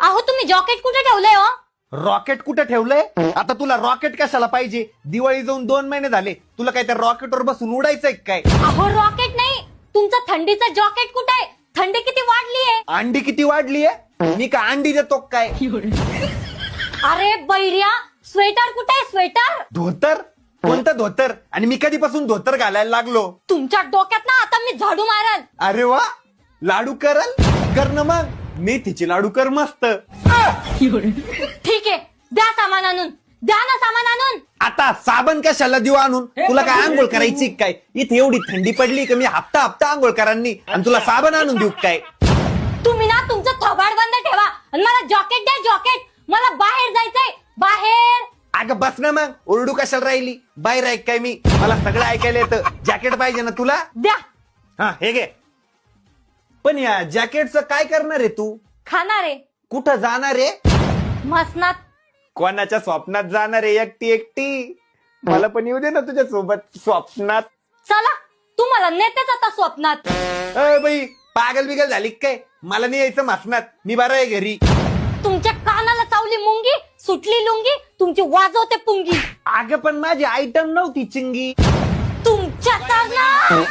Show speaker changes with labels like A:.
A: अहो तुम्ही जॉकेट कुठे ठेवलंय हो?
B: रॉकेट कुठे ठेवलंय? आता तुला रॉकेट कशाला पाहिजे? दिवाळी जाऊन 2 महिने झाले, तुला काय त्या रॉकेटवर बसून उडायचंय काय?
A: अहो रॉकेट नाही, तुमचं थंडीचं जॉकेट कुठे आहे? थंडी किती वाढलीये?
B: अंडी किती वाढलीये? मी का अंडी देतो काय?
A: अरे बैर्या, स्वेटर कुठे आहे? स्वेटर
B: धोतर? कोणतं धोतर? आणि मी कधीपासून धोतर घालायला लागलो?
A: तुमच्या डोक्यात ना आता मी झाडू मारल.
B: अरे वा, लाडू करल कर ना मग. मेथीचे लाडू कर मस्त.
A: ठीक आहे, द्या सामान आणून, द्या ना सामान आणून.
B: आता साबण कशाला देऊ आणून? तुला काय आंघोळ करायची काय? इथे एवढी थंडी पडली की मी हप्ता आंघोळ करांनी आणि तुला साबण आणून देऊ काय?
A: तुम्ही ना तुमचं थोबाड बंद ठेवा आणि मला जॉकेट द्या, जॉकेट. मला बाहेर जायचंय, बाहेर.
B: अगं बस ना मग, ओरडू कशाला राहिली? बाहेर ऐक काय मी? मला सगळं ऐकायला येतं. जॅकेट पाहिजे ना तुला?
A: द्या.
B: हा हे घे. पण या जॅकेटचं काय करणार आहे तू?
A: खाणार आहे.
B: कुठं जाणार आहे?
A: मसनात.
B: कोणाच्या स्वप्नात जाणार आहे एकटी एकटी? मला पण येऊ दे ना तुझ्या सोबत स्वप्नात.
A: चला, तुम्हाला नेतेच आता स्वप्नात.
B: अय बाई, पागल बिगल झाली काय? मला नाही यायचं मसनात, मी बरं आहे घरी.
A: तुमच्या कानाला चावली मुंगी, सुटली लुंगी, तुमची वाजवते पुंगी.
B: अगं पण माझी आयटम नव्हती चिंगी.
A: तुमच्या तर ना